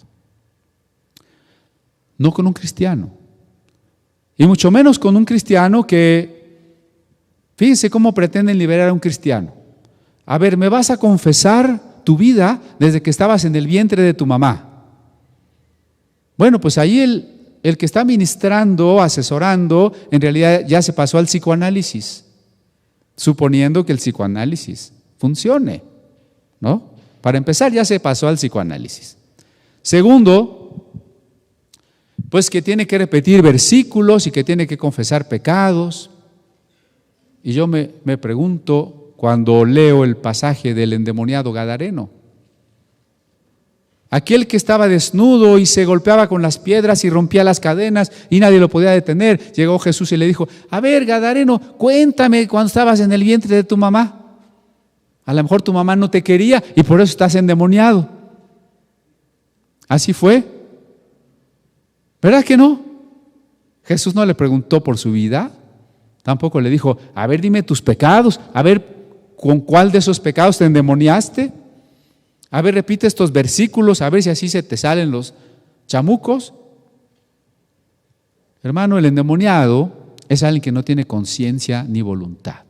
No con un cristiano. Y mucho menos con un cristiano que, fíjense cómo pretenden liberar a un cristiano. A ver, ¿me vas a confesar tu vida desde que estabas en el vientre de tu mamá? Bueno, pues ahí el que está ministrando, asesorando, en realidad ya se pasó al psicoanálisis, suponiendo que el psicoanálisis funcione, ¿no? Para empezar, ya se pasó al psicoanálisis. Segundo, pues que tiene que repetir versículos y que tiene que confesar pecados. Y yo me pregunto cuando leo el pasaje del endemoniado gadareno. Aquel que estaba desnudo y se golpeaba con las piedras y rompía las cadenas y nadie lo podía detener. Llegó Jesús y le dijo, a ver, gadareno, cuéntame cuando estabas en el vientre de tu mamá. A lo mejor tu mamá no te quería y por eso estás endemoniado. Así fue. ¿Verdad que no? Jesús no le preguntó por su vida, tampoco le dijo, a ver, dime tus pecados, a ver, ¿con cuál de esos pecados te endemoniaste? A ver, repite estos versículos, a ver si así se te salen los chamucos. Hermano, el endemoniado es alguien que no tiene conciencia ni voluntad.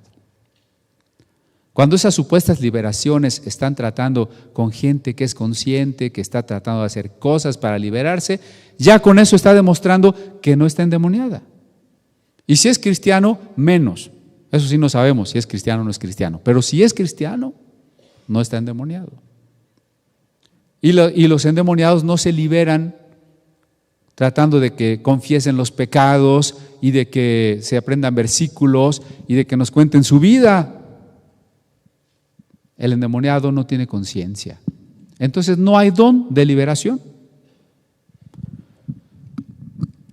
Cuando esas supuestas liberaciones están tratando con gente que es consciente, que está tratando de hacer cosas para liberarse, ya con eso está demostrando que no está endemoniada. Y si es cristiano, menos. Eso sí no sabemos si es cristiano o no es cristiano. Pero si es cristiano, no está endemoniado. Y los endemoniados no se liberan tratando de que confiesen los pecados y de que se aprendan versículos y de que nos cuenten su vida. El endemoniado no tiene conciencia. Entonces no hay don de liberación.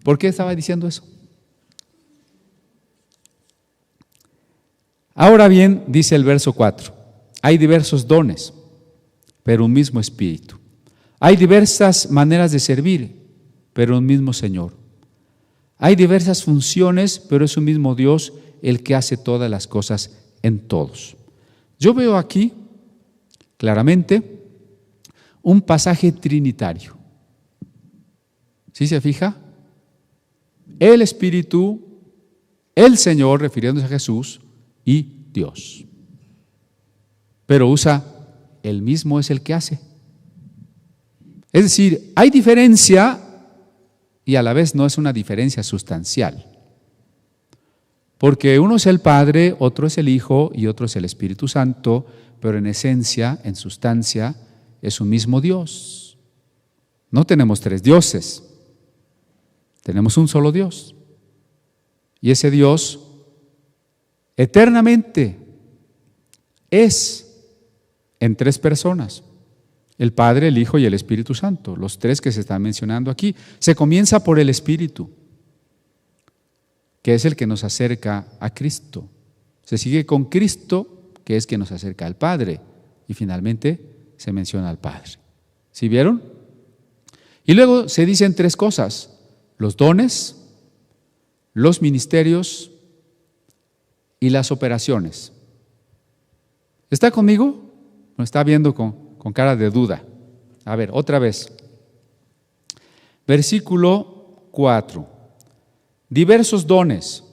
¿Por qué estaba diciendo eso? Ahora bien, dice el verso 4, hay diversos dones, pero un mismo Espíritu. Hay diversas maneras de servir, pero un mismo Señor. Hay diversas funciones, pero es un mismo Dios el que hace todas las cosas en todos. Yo veo aquí claramente un pasaje trinitario. ¿Sí se fija? El Espíritu, el Señor, refiriéndose a Jesús, y Dios. Pero usa, el mismo es el que hace. Es decir, hay diferencia y a la vez no es una diferencia sustancial. Porque uno es el Padre, otro es el Hijo y otro es el Espíritu Santo, pero en esencia, en sustancia, es un mismo Dios. No tenemos tres dioses, tenemos un solo Dios. Y ese Dios eternamente es en tres personas: el Padre, el Hijo y el Espíritu Santo, los tres que se están mencionando aquí. Se comienza por el Espíritu, que es el que nos acerca a Cristo. Se sigue con Cristo, que es quien nos acerca al Padre, y finalmente se menciona al Padre. ¿Sí vieron? Y luego se dicen tres cosas: los dones, los ministerios y las operaciones. ¿Está conmigo? ¿Me está viendo con cara de duda? A ver, otra vez. Versículo 4. Diversos dones.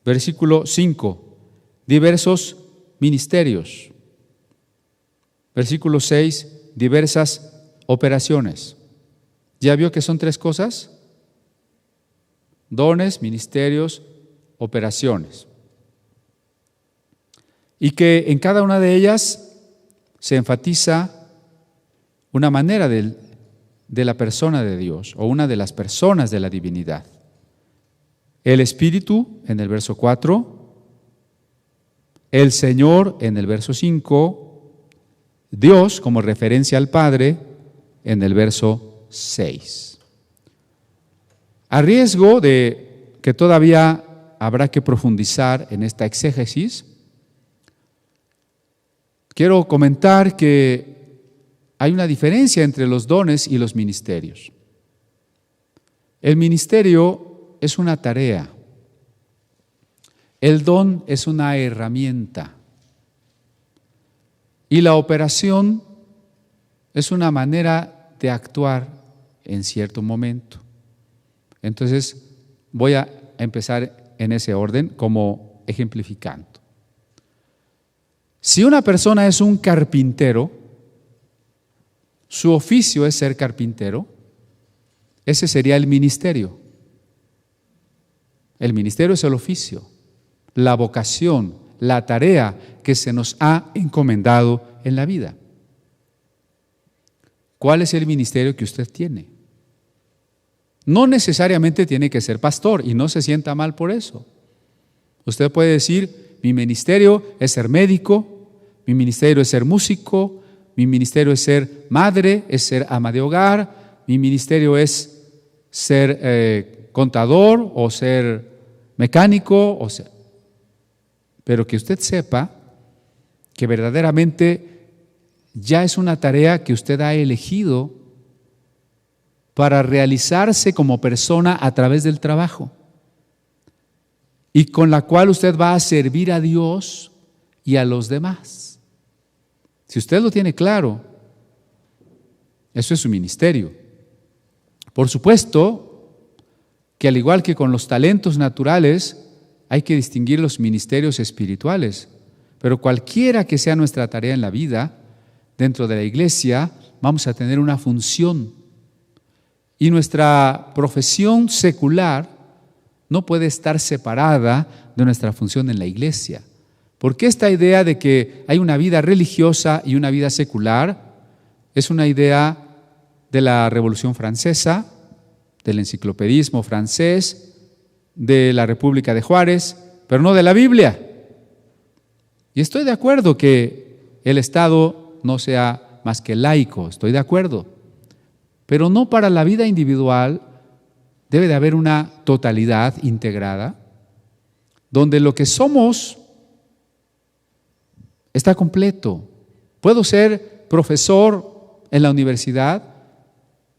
Versículo 5. Diversos ministerios. Versículo 6. Diversas operaciones. ¿Ya vio que son tres cosas? Dones, ministerios, operaciones. Y que en cada una de ellas se enfatiza una manera de la persona de Dios, o una de las personas de la divinidad. El Espíritu en el verso 4, el Señor en el verso 5, Dios como referencia al Padre en el verso 6. A riesgo de que todavía habrá que profundizar en esta exégesis, quiero comentar que hay una diferencia entre los dones y los ministerios. El ministerio es una tarea, el don es una herramienta y la operación es una manera de actuar en cierto momento. Entonces voy a empezar en ese orden como ejemplificando. Si una persona es un carpintero, su oficio es ser carpintero, ese sería el ministerio. El ministerio es el oficio, la vocación, la tarea que se nos ha encomendado en la vida. ¿Cuál es el ministerio que usted tiene? No necesariamente tiene que ser pastor y no se sienta mal por eso. Usted puede decir: mi ministerio es ser médico, mi ministerio es ser músico, mi ministerio es ser madre, es ser ama de hogar, mi ministerio es ser contador o ser mecánico, pero que usted sepa que verdaderamente ya es una tarea que usted ha elegido para realizarse como persona a través del trabajo, y con la cual usted va a servir a Dios y a los demás. Si usted lo tiene claro, eso es su ministerio. Por supuesto que al igual que con los talentos naturales, hay que distinguir los ministerios espirituales, pero cualquiera que sea nuestra tarea en la vida, dentro de la iglesia, vamos a tener una función. Y nuestra profesión secular no puede estar separada de nuestra función en la iglesia. Porque esta idea de que hay una vida religiosa y una vida secular es una idea de la Revolución Francesa, del enciclopedismo francés, de la República de Juárez, pero no de la Biblia. Y estoy de acuerdo que el Estado no sea más que laico, estoy de acuerdo. Pero no para la vida individual debe de haber una totalidad integrada, donde lo que somos está completo. Puedo ser profesor en la universidad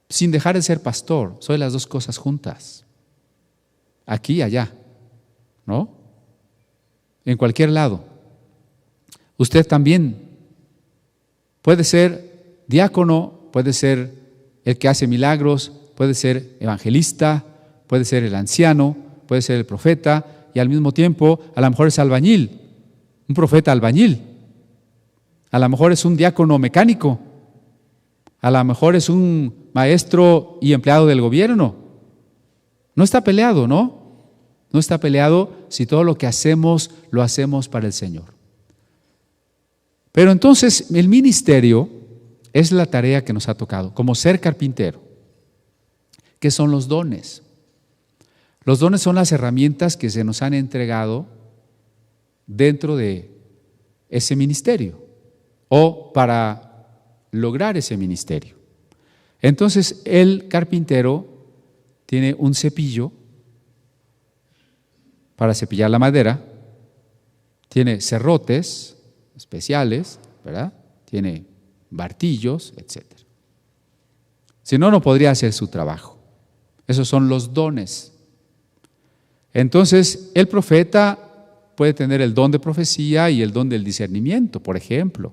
sin dejar de ser pastor. Soy las dos cosas juntas. Aquí y allá, ¿no? En cualquier lado. Usted también puede ser diácono, puede ser el que hace milagros, puede ser evangelista, puede ser el anciano, puede ser el profeta, y al mismo tiempo a lo mejor es albañil, un profeta albañil. A lo mejor es un diácono mecánico, a lo mejor es un maestro y empleado del gobierno. No está peleado, ¿no? No está peleado si todo lo que hacemos lo hacemos para el Señor. Pero entonces el ministerio es la tarea que nos ha tocado, como ser carpintero. ¿Qué son los dones? Los dones son las herramientas que se nos han entregado dentro de ese ministerio o para lograr ese ministerio. Entonces el carpintero tiene un cepillo para cepillar la madera, tiene serrotes especiales, ¿verdad? Tiene martillos, etc. Si no, no podría hacer su trabajo. Esos son los dones. Entonces, el profeta puede tener el don de profecía y el don del discernimiento, por ejemplo.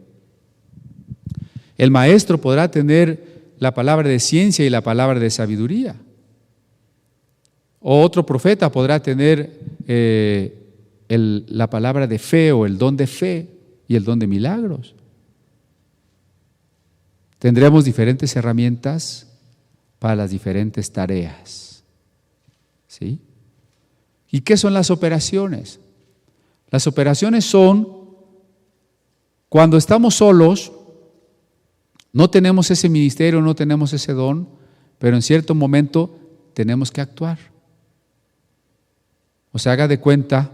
El maestro podrá tener la palabra de ciencia y la palabra de sabiduría. O otro profeta podrá tener la palabra de fe o el don de fe y el don de milagros. Tendremos diferentes herramientas para las diferentes tareas. ¿Sí? ¿Y qué son las operaciones? Las operaciones son cuando estamos solos, no tenemos ese ministerio, no tenemos ese don, pero en cierto momento tenemos que actuar. O sea, haga de cuenta,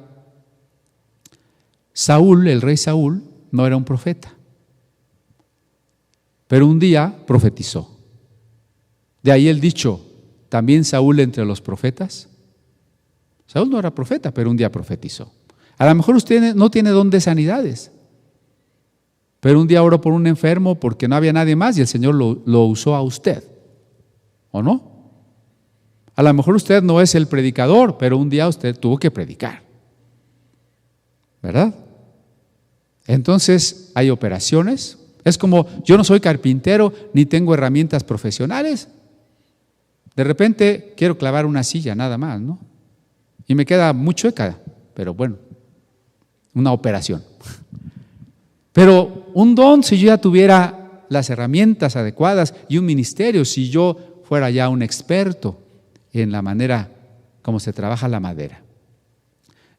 Saúl, el rey Saúl, no era un profeta, pero un día profetizó. De ahí el dicho, ¿también Saúl entre los profetas? Saúl no era profeta, pero un día profetizó. A lo mejor usted no tiene don de sanidades, pero un día oró por un enfermo porque no había nadie más y el Señor lo usó a usted, ¿o no? A lo mejor usted no es el predicador, pero un día usted tuvo que predicar, ¿verdad? Entonces hay operaciones. Es como yo no soy carpintero ni tengo herramientas profesionales. De repente quiero clavar una silla nada más, ¿no? Y me queda muy chueca, pero bueno, una operación. Pero un don, si yo ya tuviera las herramientas adecuadas y un ministerio, si yo fuera ya un experto en la manera como se trabaja la madera.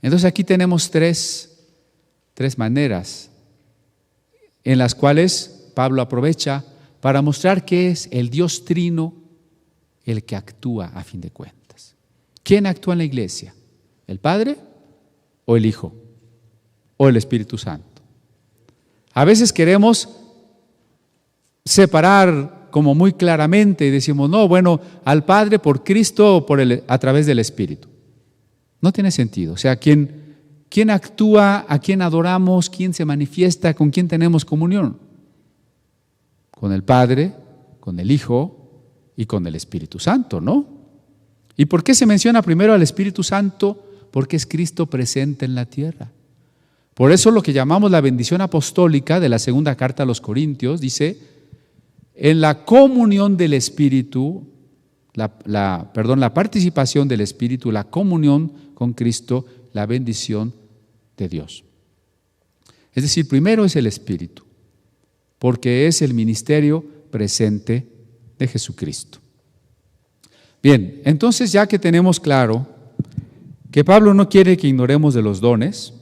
Entonces aquí tenemos tres maneras en las cuales Pablo aprovecha para mostrar que es el Dios trino el que actúa a fin de cuentas. ¿Quién actúa en la iglesia? ¿El Padre o el Hijo o el Espíritu Santo? A veces queremos separar como muy claramente y decimos, no, bueno, al Padre por Cristo o a través del Espíritu. No tiene sentido. O sea, ¿quién actúa, a quién adoramos, quién se manifiesta, con quién tenemos comunión? Con el Padre, con el Hijo y con el Espíritu Santo, ¿no? ¿Y por qué se menciona primero al Espíritu Santo? Porque es Cristo presente en la tierra. Por eso lo que llamamos la bendición apostólica de la segunda carta a los Corintios dice, en la comunión del Espíritu, la participación del Espíritu, la comunión con Cristo, la bendición de Dios. Es decir, primero es el Espíritu, porque es el ministerio presente de Jesucristo. Bien, entonces ya que tenemos claro que Pablo no quiere que ignoremos de los dones,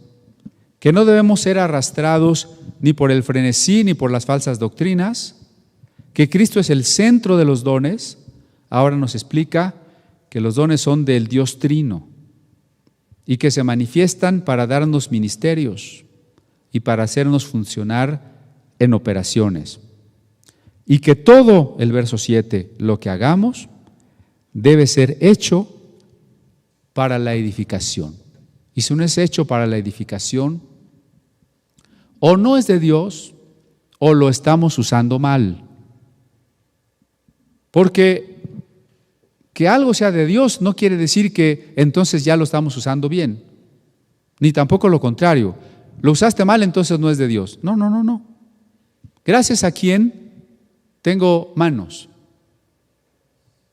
que no debemos ser arrastrados ni por el frenesí ni por las falsas doctrinas, que Cristo es el centro de los dones, ahora nos explica que los dones son del Dios Trino y que se manifiestan para darnos ministerios y para hacernos funcionar en operaciones. Y que todo, el verso 7, lo que hagamos debe ser hecho para la edificación. Y si no es hecho para la edificación, o no es de Dios, o lo estamos usando mal. Porque que algo sea de Dios no quiere decir que entonces ya lo estamos usando bien, ni tampoco lo contrario. Lo usaste mal, entonces no es de Dios. No. Gracias a quién tengo manos.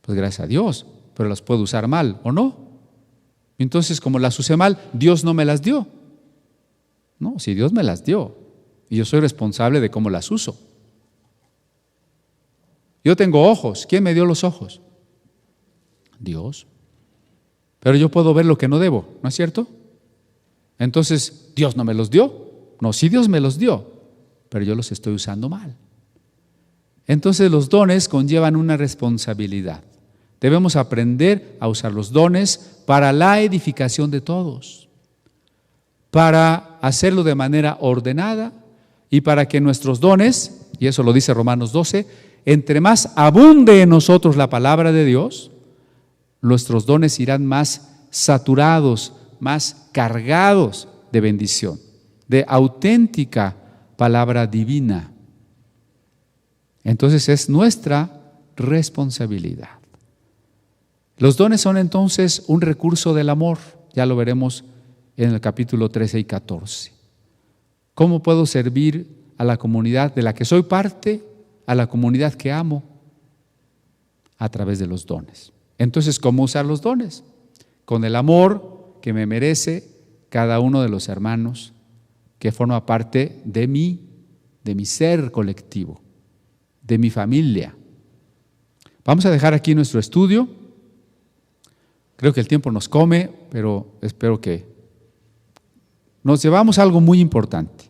Pues gracias a Dios, pero las puedo usar mal, ¿o no? Entonces, como las usé mal, Dios no me las dio. No, si Dios me las dio, y yo soy responsable de cómo las uso. Yo tengo ojos, ¿quién me dio los ojos? Dios. Pero yo puedo ver lo que no debo, ¿no es cierto? Entonces, ¿Dios no me los dio? No, sí Dios me los dio, pero yo los estoy usando mal. Entonces los dones conllevan una responsabilidad. Debemos aprender a usar los dones para la edificación de todos, para hacerlo de manera ordenada y para que nuestros dones, y eso lo dice Romanos 12, entre más abunde en nosotros la palabra de Dios, nuestros dones irán más saturados, más cargados de bendición, de auténtica palabra divina. Entonces es nuestra responsabilidad. Los dones son entonces un recurso del amor, ya lo veremos en el capítulo 13 y 14. ¿Cómo puedo servir a la comunidad de la que soy parte, a la comunidad que amo? A través de los dones. Entonces, ¿cómo usar los dones? Con el amor que me merece cada uno de los hermanos que forma parte de mi ser colectivo, de mi familia. Vamos a dejar aquí nuestro estudio. Creo que el tiempo nos come, pero espero que nos llevamos a algo muy importante.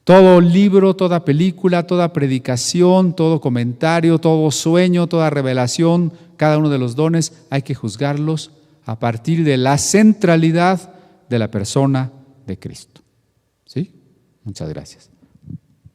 Todo libro, toda película, toda predicación, todo comentario, todo sueño, toda revelación, cada uno de los dones, hay que juzgarlos a partir de la centralidad de la persona de Cristo. ¿Sí? Muchas gracias.